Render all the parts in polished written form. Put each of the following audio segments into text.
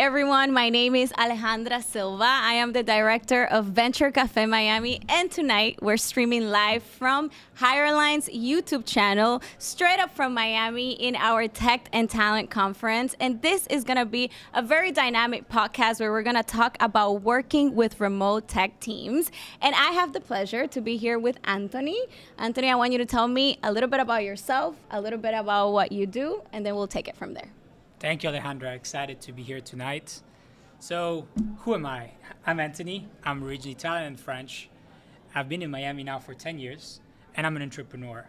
everyone. My name is Alejandra Silva. I am the director of Venture Cafe Miami, and tonight we're streaming live from Hireline's YouTube channel, straight up from Miami in our Tech and Talent Conference. And this is going to be a very dynamic podcast where we're going to talk about working with remote tech teams. And I have the pleasure to be here with Anthony. Anthony, I want you to tell me a little bit about yourself, a little bit about what you do, and then we'll take it from there. Thank you, Alejandra. Excited to be here tonight. So, who am I? I'm Anthony. I'm originally Italian and French. I've been in Miami now for 10 years, and I'm an entrepreneur.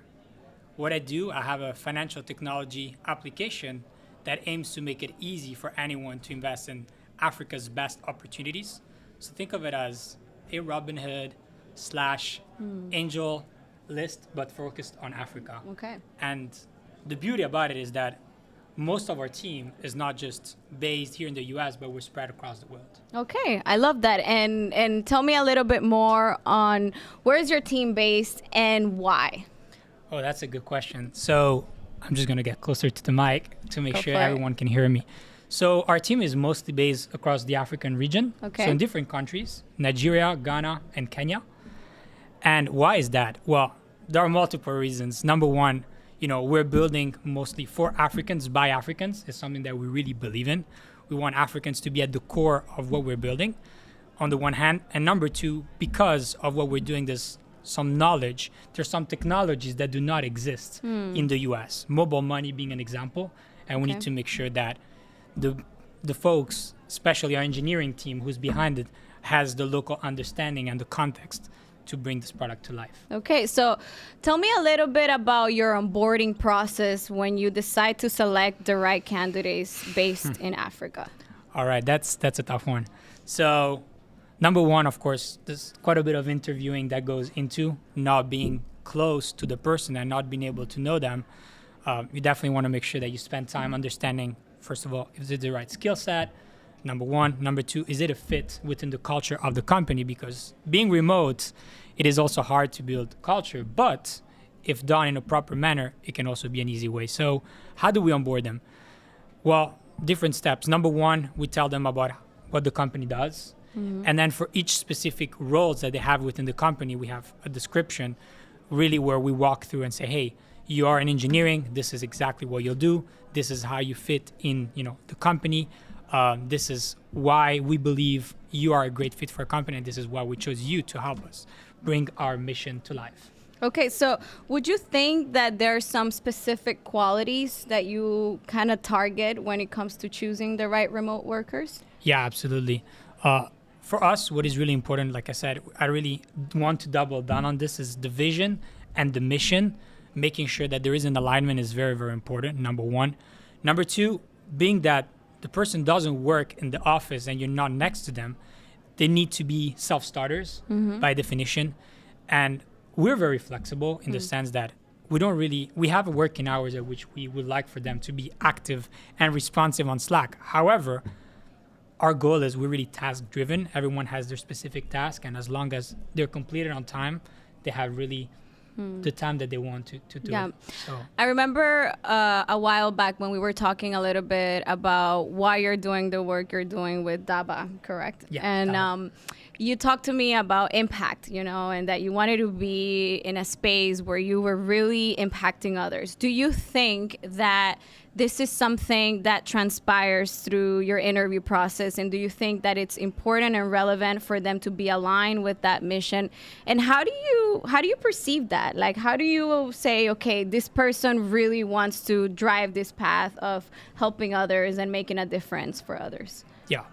What I do, I have a financial technology application that aims to make it easy for anyone to invest in Africa's best opportunities. So think of it as a Robinhood / angel list, but focused on Africa. Okay. And the beauty about it is that most of our team is not just based here in the US, but we're spread across the world. Okay, I love that. And tell me a little bit more on where is your team based and why? Oh, that's a good question. So I'm just going to get closer to the mic to make sure everyone can hear me. So our team is mostly based across the African region. Okay. So in different countries, Nigeria, Ghana, and Kenya. And why is that? Well, there are multiple reasons. Number one, we're building mostly for Africans by Africans. It's something that we really believe in. We want Africans to be at the core of what we're building, on the one hand. And number two, because of what we're doing, there's some knowledge. There's some technologies that do not exist in the US. Mobile money being an example. And we need to make sure that the folks, especially our engineering team who's behind it, has the local understanding and the context to bring this product to life. Okay, so tell me a little bit about your onboarding process when you decide to select the right candidates based in Africa. All right, that's a tough one. So number one, of course, there's quite a bit of interviewing that goes into not being close to the person and not being able to know them. You definitely want to make sure that you spend time understanding, first of all, is it the right skill set? Number one. Number two, is it a fit within the culture of the company? Because being remote, it is also hard to build culture, but if done in a proper manner, it can also be an easy way. So how do we onboard them? Well, different steps. Number one, we tell them about what the company does. And then for each specific roles that they have within the company, we have a description really where we walk through and say, hey, you are in engineering. This is exactly what you'll do. This is how you fit in, the company. This is why we believe you are a great fit for a company. And this is why we chose you to help us bring our mission to life. Okay, so would you think that there are some specific qualities that you kind of target when it comes to choosing the right remote workers? Yeah, absolutely. For us, what is really important, like I said, I really want to double down on this, is the vision and the mission. Making sure that there is an alignment is very, very important, number one. Number two, being that the person doesn't work in the office and you're not next to them, they need to be self-starters by definition. And we're very flexible in the sense that we have working hours at which we would like for them to be active and responsive on Slack. However, our goal is we're really task-driven. Everyone has their specific task, and as long as they're completed on time, they have really the time that they want to do it. So. I remember a while back when we were talking a little bit about why you're doing the work you're doing with Daba, correct? Yeah. And you talked to me about impact, and that you wanted to be in a space where you were really impacting others. Do you think that this is something that transpires through your interview process? And do you think that it's important and relevant for them to be aligned with that mission? And how do you perceive that? Like, how do you say, okay, this person really wants to drive this path of helping others and making a difference for others? Yeah.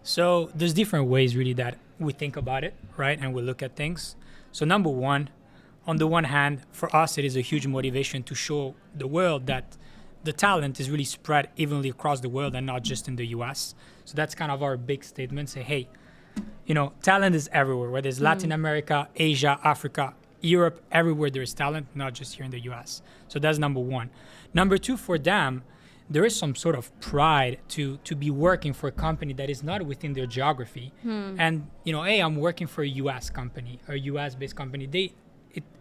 So there's different ways really that we think about it, right? And we look at things. So number one, on the one hand, for us, it is a huge motivation to show the world that the talent is really spread evenly across the world and not just in the US. So that's kind of our big statement. Say, hey, talent is everywhere, whether it's Latin America, Asia, Africa, Europe, everywhere there is talent, not just here in the US. So that's number one. Number two, for them, there is some sort of pride to be working for a company that is not within their geography. And, hey, I'm working for a US company or a US-based company.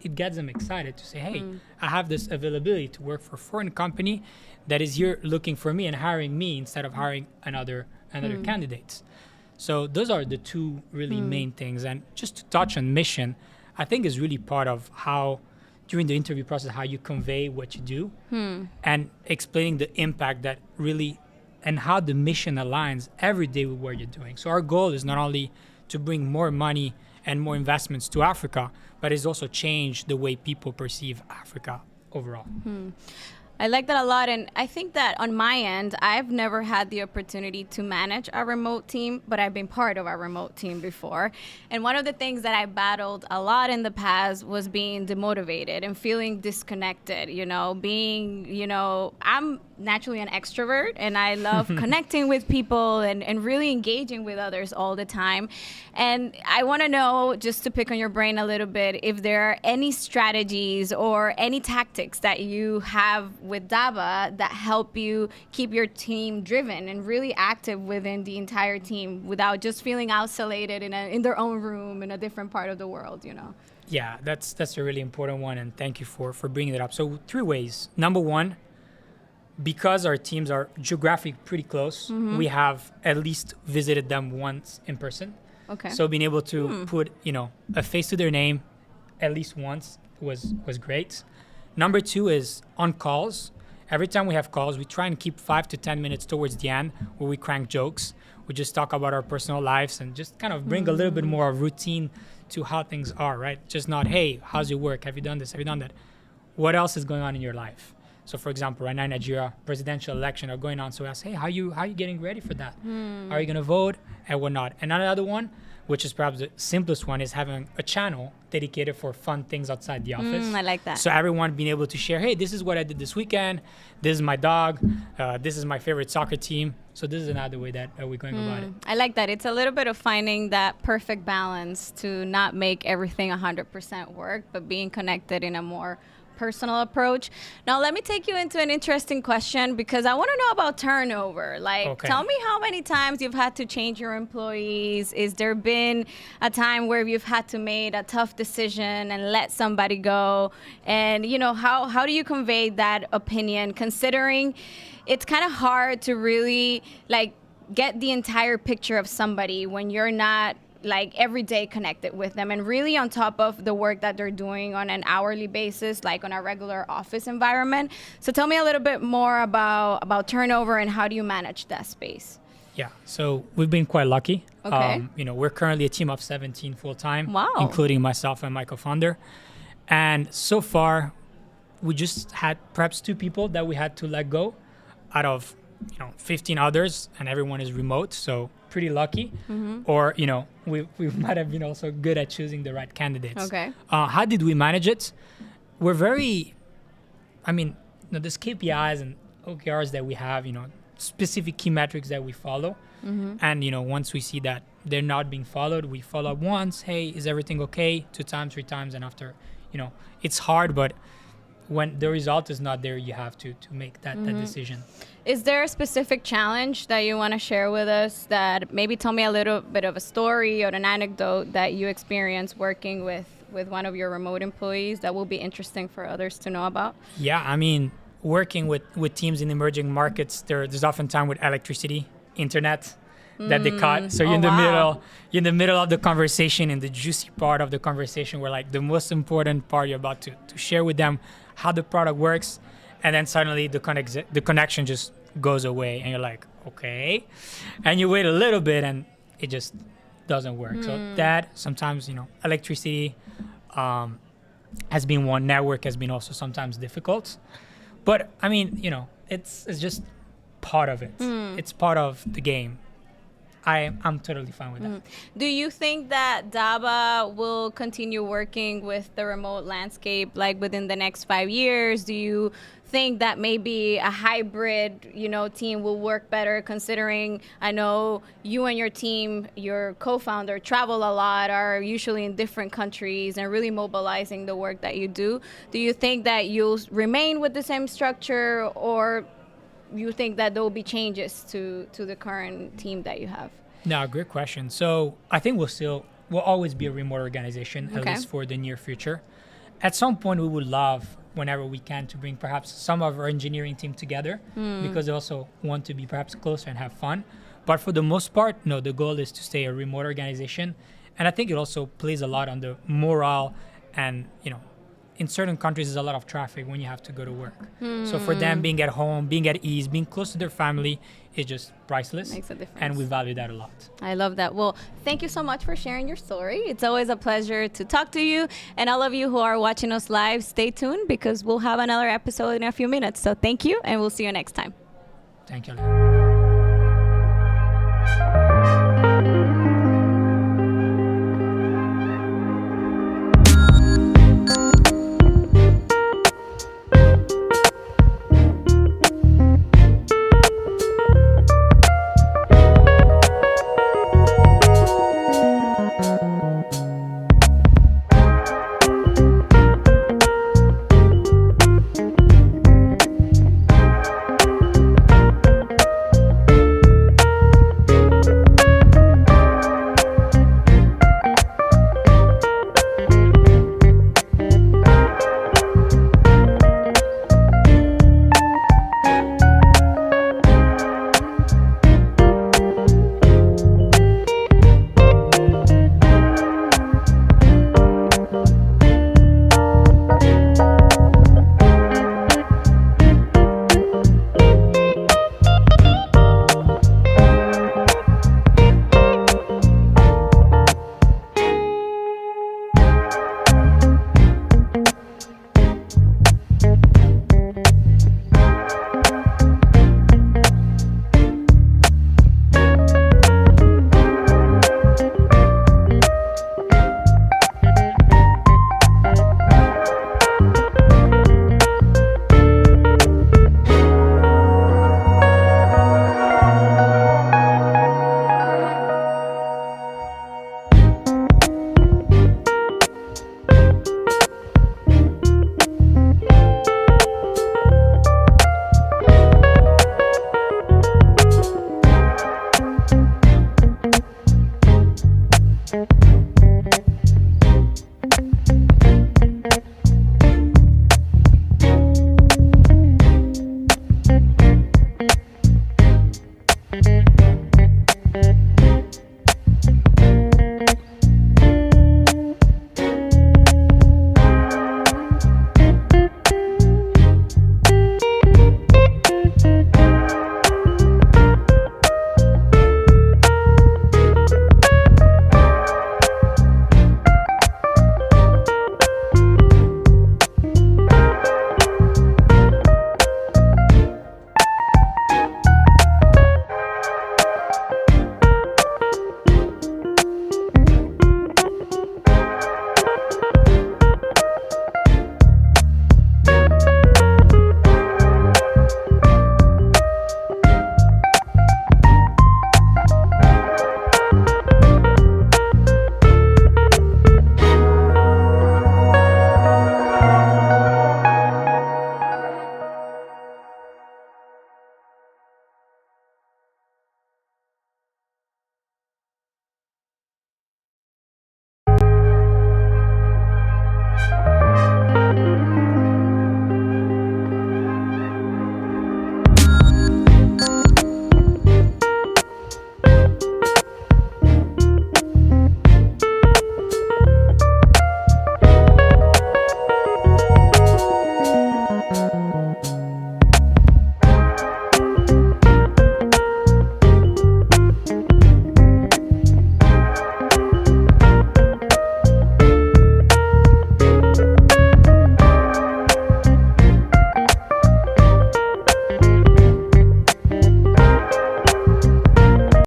It gets them excited to say, hey, I have this availability to work for a foreign company that is here looking for me and hiring me instead of hiring another and other candidates. So those are the two really main things. And just to touch on mission, I think is really part of how, during the interview process, how you convey what you do and explaining the impact that really, and how the mission aligns every day with what you're doing. So our goal is not only to bring more money and more investments to Africa, but it's also change the way people perceive Africa overall. I like that a lot. And I think that on my end, I've never had the opportunity to manage a remote team, but I've been part of a remote team before. And one of the things that I battled a lot in the past was being demotivated and feeling disconnected, I'm naturally an extrovert and I love connecting with people and really engaging with others all the time. And I want to know, just to pick on your brain a little bit, if there are any strategies or any tactics that you have with DABA that help you keep your team driven and really active within the entire team without just feeling isolated in their own room in a different part of the world, Yeah, that's a really important one, and thank you for bringing it up. So 3 ways. Number one, because our teams are geographically pretty close, we have at least visited them once in person. Okay. So being able to put, a face to their name at least once was great. Number 2 is on calls. Every time we have calls, we try and keep 5 to 10 minutes towards the end where we crank jokes. We just talk about our personal lives and just kind of bring a little bit more routine to how things are, right? Just not, hey, how's your work? Have you done this? Have you done that? What else is going on in your life? So, for example, right now in Nigeria, presidential election are going on. So we ask, hey, how you getting ready for that? Are you going to vote and whatnot? And another one, which is perhaps the simplest one, is having a channel dedicated for fun things outside the office. I like that. So everyone being able to share, hey, this is what I did this weekend. This is my dog. This is my favorite soccer team. So this is another way that we're going about it. I like that. It's a little bit of finding that perfect balance to not make everything 100% work, but being connected in a more personal approach. Now, let me take you into an interesting question because I want to know about turnover. Tell me how many times you've had to change your employees. Is there been a time where you've had to make a tough decision and let somebody go? And, how do you convey that opinion, considering it's kind of hard to really, get the entire picture of somebody when you're not every day connected with them and really on top of the work that they're doing on an hourly basis, like on a regular office environment. So tell me a little bit more about turnover and how do you manage that space? Yeah, so we've been quite lucky. Okay. We're currently a team of 17 full-time, Wow. including myself and my co-founder. And so far, we just had perhaps 2 people that we had to let go out of 15 others, and everyone is remote, so pretty lucky. Or we might have been also good at choosing the right candidates. Okay. How did we manage it? We're very, there's KPIs and OKRs that we have, specific key metrics that we follow. And once we see that they're not being followed, we follow up once. Hey, is everything okay? 2 times, 3 times, and after, it's hard, but when the result is not there, you have to make that decision. Is there a specific challenge that you want to share with us, that maybe tell me a little bit of a story or an anecdote that you experienced working with one of your remote employees that will be interesting for others to know about? Yeah, working with teams in emerging markets, there's often time with electricity, internet that they cut. So you're in the middle of the conversation, in the juicy part of the conversation where the most important part you're about to share with them how the product works. And then suddenly the connection just goes away and you're like, okay. And you wait a little bit and it just doesn't work. So that sometimes, electricity has been one. Network has been also sometimes difficult. But it's just part of it. It's part of the game. I'm totally fine with that. Do you think that DABA will continue working with the remote landscape within the next 5 years? Do you think that maybe a hybrid, team will work better, considering I know you and your team, your co-founder, travel a lot, are usually in different countries and really mobilizing the work that you do? Do you think that you'll remain with the same structure, or you think that there will be changes to the current team that you have? No, great question. So I think we'll always be a remote organization, at least for the near future. At some point, we would love, whenever we can, to bring perhaps some of our engineering team together because they also want to be perhaps closer and have fun. But for the most part, no, the goal is to stay a remote organization. And I think it also plays a lot on the morale. And, in certain countries, there's a lot of traffic when you have to go to work. So for them, being at home, being at ease, being close to their family is just priceless. Makes a difference. And we value that a lot. I love that. Well, thank you so much for sharing your story. It's always a pleasure to talk to you. And all of you who are watching us live, stay tuned because we'll have another episode in a few minutes. So thank you, and we'll see you next time. Thank you, Leah.